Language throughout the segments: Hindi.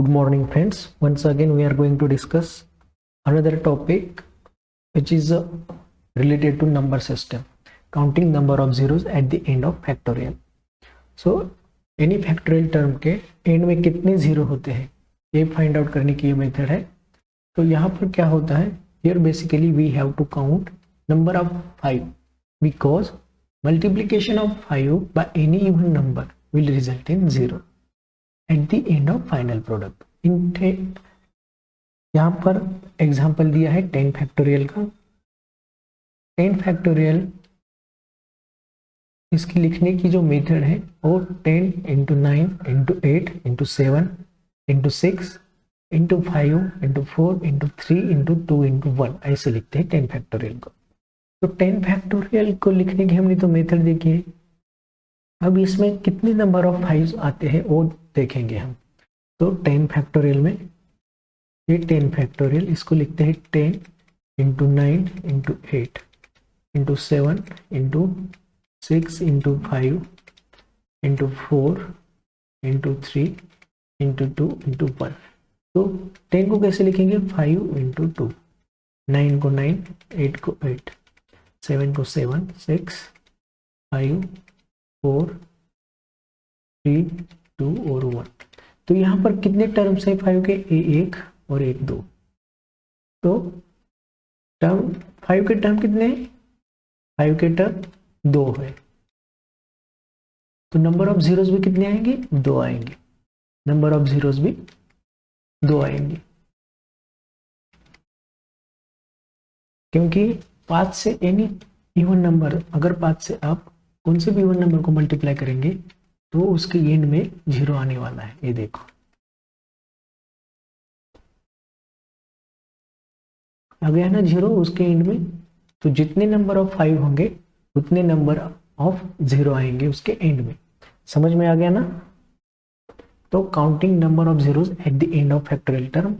morning friends, once again we are going to discuss another topic which is related to number system, counting number of zeros at the end of factorial. So any factorial term के end में कितने जीरो होते हैं ये फाइंड आउट करने की ये मेथड है. तो यहाँ पर क्या होता है, here basically we have to count number of 5 because multiplication of 5 by any even number will result in 0 at the end of final product. यहाँ पर एग्जाम्पल दिया है 10 फैक्टोरियल का. 10 फैक्टोरियल इसकी लिखने की जो मेथड है वो 10 into 9 into 8 into 7 into 6 into 5 into 4 into 3 into 2 into 1 ऐसे लिखते हैं 10 फैक्टोरियल को. तो 10 फैक्टोरियल को लिखने की हमने तो मेथड देखी है. अब इसमें कितने नंबर ऑफ 5 आते हैं वो देखेंगे हम. तो 10 फैक्टोरियल में ये 10 फैक्टोरियल इसको लिखते हैं 10 into 9 into 8 into 7 into 6 into 5 into 4 into 3 into 2 into 1. तो 10 को कैसे लिखेंगे, 5 इंटू 2, 9 को 9, 8 को 8, 7 को 7, 6, 5, 4, 3, 2 और 1. तो यहाँ पर कितने टर्म्स है 5 के, एक और एक 2. तो टर्म 5 के टर्म कितने हैं, 5 के टर्म 2 है. तो नंबर ऑफ जीरोस भी कितने आएंगे, 2 आएंगे. नंबर ऑफ जीरोस भी 2 आएंगे क्योंकि 5 से एनी इवन नंबर, अगर 5 से आप कौन से भी इवन नंबर को मल्टीप्लाई करेंगे तो उसके एंड में 0 आने वाला है. ये देखो आ गया ना 0 उसके एंड में. तो जितने नंबर ऑफ 5 होंगे उतने नंबर ऑफ 0 आएंगे उसके एंड में. समझ में आ गया ना. तो counting number of zeros at the end of factorial term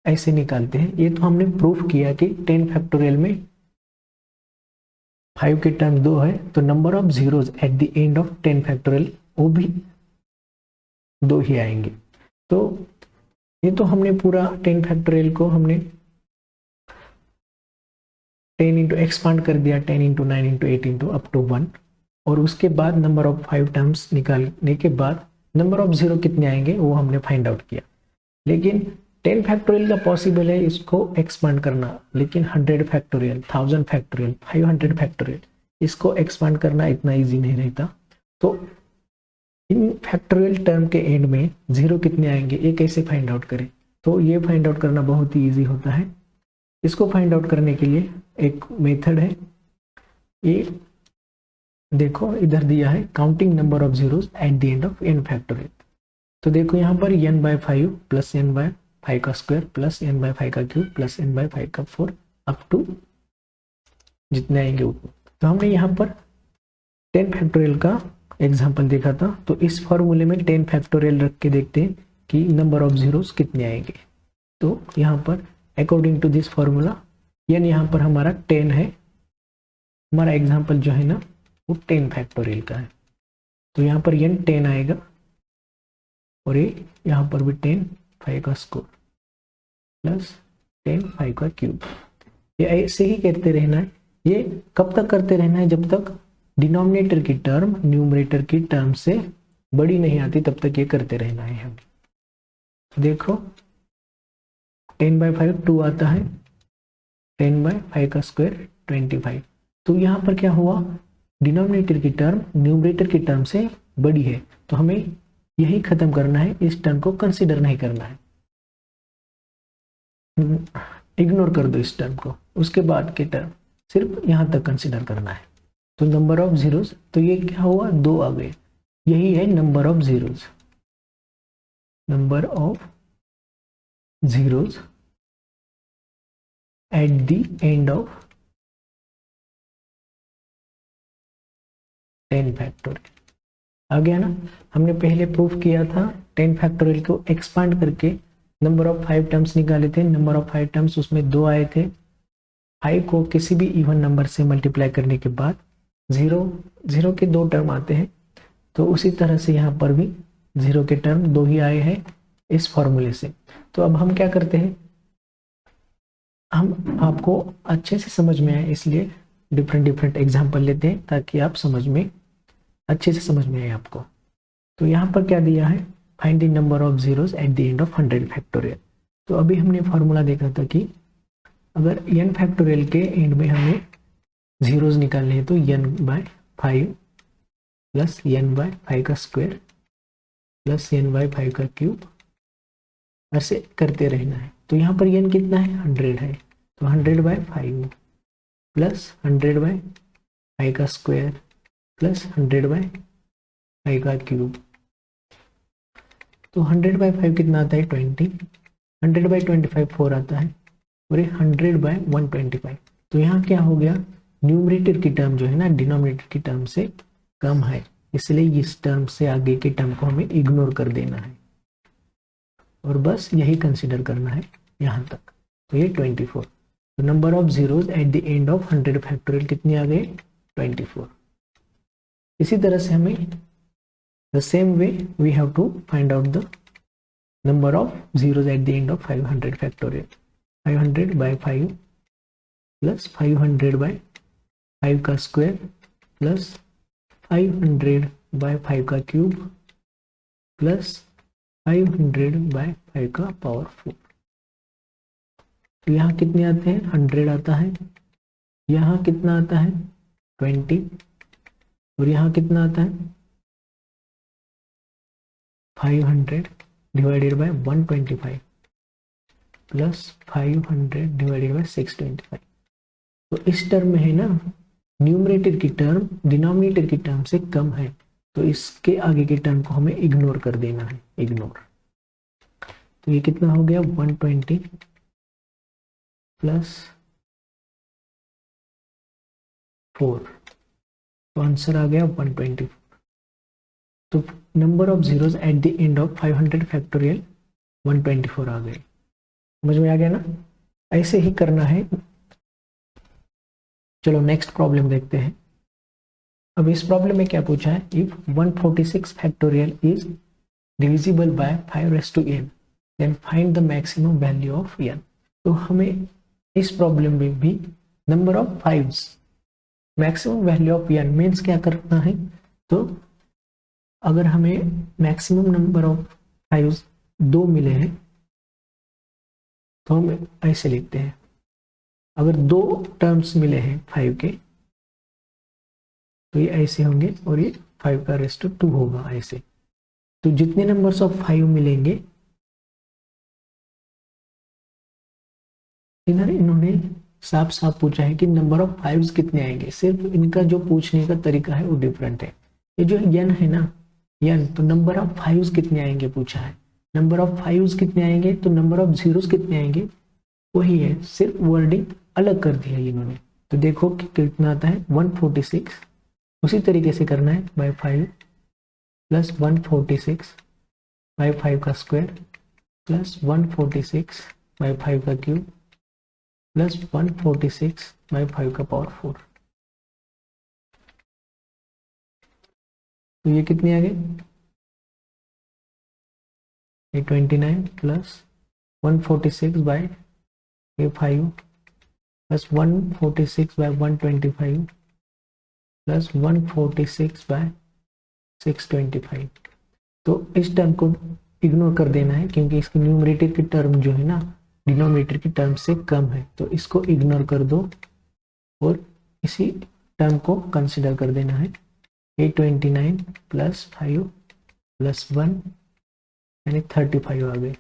ऐसे निकालते हैं. ये तो हमने प्रूफ किया कि 10 फैक्टोरियल में 5 के टर्म 2 है तो number of zeros at the end of 10 factorial वो भी 2 ही आएंगे. तो ये तो हमने पूरा 10 फैक्टोरियल को हमने 10 इंटू एक्सपांड कर दिया, 10 into 9 into 8 into up to 1. और उसके बाद नंबर ऑफ 5 टर्म्स निकालने के बाद नंबर ऑफ 0 कितने आएंगे वो हमने फाइंड आउट किया. लेकिन 10 फैक्टोरियल का पॉसिबल है इसको एक्सपांड करना, लेकिन 100 फैक्टोरियल, 1000 फैक्टोरियल, 500 फैक्टोरियल इसको एक्सपांड करना इतना इजी नहीं रहता. तो इन फैक्टोरियल टर्म के एंड में 0 कितने आएंगे ये कैसे फाइंड आउट करें. तो ये फाइंड आउट करना बहुत ही ईजी होता है. इसको फाइंड आउट करने के लिए एक मेथड है. ये देखो इधर दिया है counting number of zeros at the end of n factorial. तो देखो यहाँ पर n by 5 plus n by 5 का स्क्वायर प्लस n बाय 5 का क्यूब प्लस n बाय 5 का 4 अप टू जितने आएंगे उतने. तो हमने यहाँ पर 10 फैक्टोरियल का एग्जाम्पल देखा था. तो इस फॉर्मूले में 10 फैक्टोरियल रख के देखते हैं कि नंबर ऑफ जीरोस कितने आएंगे. तो यहाँ पर according to this formula n यहाँ पर हमारा 10 है. हमारा एग्जाम्पल जो है ना वो 10 फैक्टोरियल का है. तो यहाँ पर n 10 आएगा और ये यहाँ पर भी 10 5 का स्क्वायर प्लस 10 5 का क्यूब. ये ऐसे ही करते रहना है. ये कब तक करते रहना है, जब तक डिनोमिनेटर की टर्म न्यूमरेटर की टर्म से बड़ी नहीं आती तब तक ये करते रहना है हमें. देखो 10 बाय 5 2 आता है, 10 बाय 5 का स्क्वायर 25. तो यहाँ पर क्या हुआ, डिनोमिनेटर की टर्म न्यूमरेटर की टर्म से बड़ी है तो हमें यही खत्म करना है, इस टर्म को कंसीडर नहीं करना है, इग्नोर कर दो इस टर्म को. उसके बाद के टर्म सिर्फ यहाँ तक कंसीडर करना है. तो नंबर ऑफ जीरोस, तो ये क्या हुआ 2 आ गए. यही है number of zeros. Number of zeros at the end of 10 factorial. आ गया ना. हमने पहले प्रूफ किया था 10 फैक्टोरियल को एक्सपांड करके नंबर ऑफ 5 टर्म्स निकाले थे. नंबर ऑफ 5 टर्म्स उसमें 2 आए थे. 5 को किसी भी इवन नंबर से मल्टीप्लाई करने के बाद 0 के 2 टर्म आते हैं. तो उसी तरह से यहाँ पर भी 0 के टर्म 2 ही आए हैं. इस फॉर्मूले से। तो अब हम क्या करते हैं, हम आपको अच्छे से समझ में आए इसलिए डिफरेंट एग्जाम्पल लेते हैं ताकि आप समझ में अच्छे से समझ में आए आपको। तो यहाँ पर क्या दिया है, find the number of zeros at the end of 100 factorial. तो अभी हमने फॉर्मूला देखा था कि अगर n फैक्टोरियल के एंड में हमें जीरोस निकालने हैं तो n/5 प्लस n/5 का स्क्वायर प्लस n/5 का क्यूब ऐसे करते रहना है। तो यहाँ पर n कितना है, 100 है, तो 100/5 प्लस 100/5 का स्क्वायर प्लस 100/5 का क्यूब। तो 100/5 कितना आता है, 20, 100/25 4 आता है और ये 100/125। तो यहाँ क्या हो गया, न्यूमरेटर की टर्म जो है ना डिनोमिनेटर की टर्म से कम है, इसलिए इस टर्म से आगे के टर्म को हमें इग्नोर कर देना है और बस यही कंसीडर करना है यहाँ तक। तो ये 24। तो number of zeros at the end of 100 factorial कितने आ गए, 24। इसी तरह से हमें the same way we have to find out the number of zeros at the end of 500 factorial. 500/5 plus 500/5 का स्क्वायर प्लस 500/5 का क्यूब प्लस 500/5 का पावर 4। तो यहाँ कितने आते हैं, 100 आता है, यहाँ कितना आता है 20 और यहाँ कितना आता है 500 divided by 125 plus 500 divided by 625। तो इस टर्म में है ना न्यूमरेटर की टर्म डिनोमिनेटर की टर्म से कम है, तो इसके आगे के टर्म को हमें इग्नोर कर देना है, इग्नोर। तो ये कितना हो गया 120 प्लस 4, तो आंसर आ गया 124। तो number of zeros at the end of 500 factorial 124 आ गए। समझ में आ गया ना, ऐसे ही करना है। चलो नेक्स्ट प्रॉब्लम देखते हैं। अब इस प्रॉब्लम में क्या पूछा है, if 146 factorial is divisible by 5n then find the maximum value of n। तो हमें इस प्रॉब्लम में भी number of fives maximum value of n means क्या करना है, तो अगर हमें मैक्सिमम नंबर ऑफ फाइव्स 2 मिले हैं तो हम ऐसे लिखते हैं, अगर 2 टर्म्स मिले हैं 5 के तो ये ऐसे होंगे और ये 5 का रेस्ट 2 होगा ऐसे। तो जितने नंबर्स ऑफ 5 मिलेंगे, इधर इन्होंने साफ साफ पूछा है कि नंबर ऑफ 5 कितने आएंगे, सिर्फ इनका जो पूछने का तरीका है वो डिफरेंट है। ये जो n है ना n, तो नंबर ऑफ 5 कितने आएंगे पूछा है, नंबर ऑफ 5 कितने आएंगे तो नंबर ऑफ जीरोस कितने आएंगे वही है, सिर्फ वर्डिंग अलग कर दिया इन्होंने। तो देखो कि कितना आता है 146, उसी तरीके से करना है बाय 5 प्लस 146/5 का स्क्वायर प्लस 146/5 का क्यूब प्लस 146/5 का पावर 4। तो ये कितने आ गए, ये 29 प्लस 146/5 प्लस 146/125 प्लस 146/625। तो इस टर्म को इग्नोर कर देना है क्योंकि इसकी न्यूमरेटर की टर्म जो है ना डिनोमिनेटर की टर्म से कम है, तो इसको इग्नोर कर दो और इसी टर्म को कंसिडर कर देना है। 829 प्लस 5 प्लस 1 यानी 35 आ गए।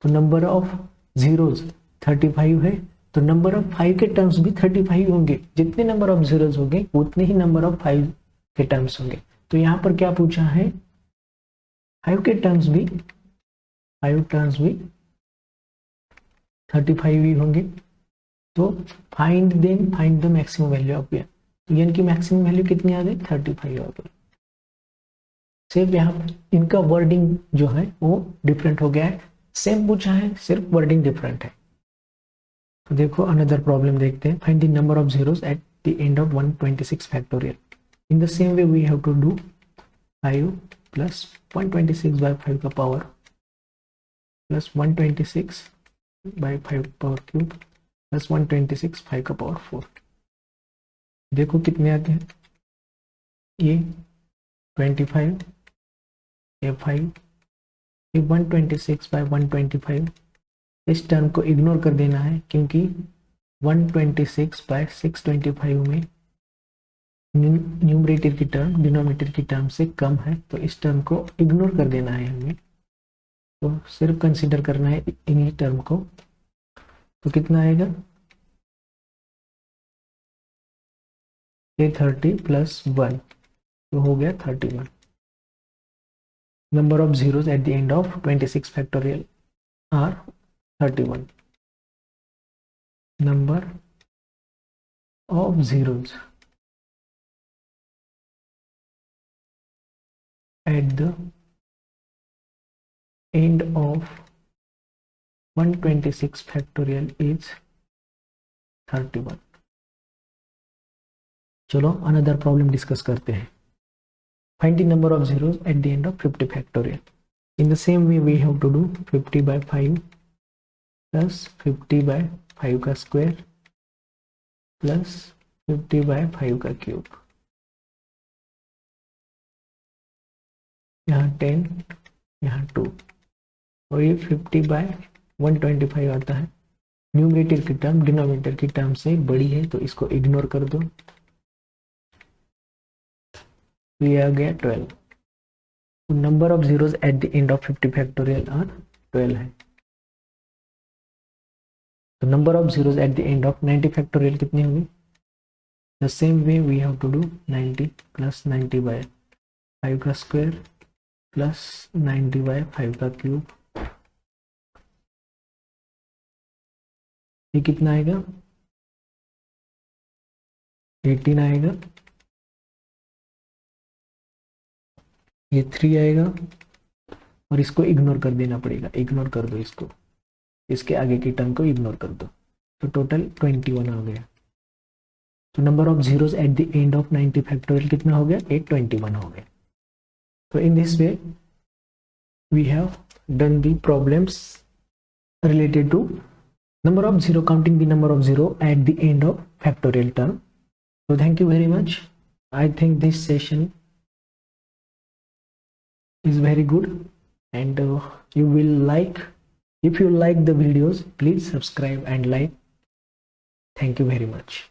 तो नंबर ऑफ जीरोस 35 है, तो नंबर ऑफ 5 के टर्म्स भी 35 होंगे, जितने नंबर ऑफ जीरोस होंगे उतने ही नंबर ऑफ 5 के टर्म्स होंगे। तो यहाँ पर क्या पूछा है, 5 के टर्म्स भी 35 ही होंगे। तो find the maximum value of n। तो n की मैक्सिमम वैल्यू कितनी आ गई, 35 आ गई। सिर्फ यहाँ इनका वर्डिंग जो है वो डिफरेंट हो गया है, सेम पूछा है सिर्फ वर्डिंग डिफरेंट है। तो देखो अनदर प्रॉब्लम देखते हैं, find the number of zeros at the end of 126 factorial. In the same way we have to do 5 plus 126/5 का power plus 126 by 5 power cube plus 126 5 का पावर 4। देखो कितने आते हैं, ये 25, ये 5, ये 126 बाई 125। इस टर्म को इग्नोर कर देना है क्योंकि 126 बाई 625 में न्यूमरेटर की टर्म डिनोमिनेटर की टर्म से कम है, तो इस टर्म को इग्नोर कर देना है हमें। तो सिर्फ कंसीडर करना है इन्हीं टर्म को। तो कितना आएगा, ये 30 प्लस 1 तो हो गया 31। Number of zeros at the end of 26 factorial are 31. Number of zeros at the end of 126 factorial is 31. चलो अनदर प्रॉब्लम डिस्कस करते हैं। Find the number of zeros at the end of 50 factorial. In the same way we have to do 50 by 5 plus 50 by 5 का स्क्वायर प्लस 50 by 5 का क्यूब। यहाँ 10, यहाँ 2 और ये 50 by 125 आता है। न्यूमरेटर की टर्म डिनोमिनेटर की टर्म से बड़ी है तो इसको इग्नोर कर दो। तो ये आ गया 12। तो number of zeros at the end of 50 factorial are 12 है। तो number of zeros at the end of 90 factorial कितनी होगी, the same way we have to do 90 plus 90 by 5 का स्क्वायर प्लस 90 बाय 5 का क्यूब। ये कितना आएगा, 18 आएगा, ये 3 आएगा और इसको इग्नोर कर देना पड़ेगा। इग्नोर कर दो इसको, इसके आगे की टर्म को इग्नोर कर दो। तो टोटल 21 आ गया। तो number of zeros at the end of 90 factorial कितना हो गया, 821 हो गया। तो in this way we have done the problems related to number of zero, counting the number of zero at the end of factorial term. So thank you very much. I think this session is very good and you will like. If you like the videos, please subscribe and like. Thank you very much.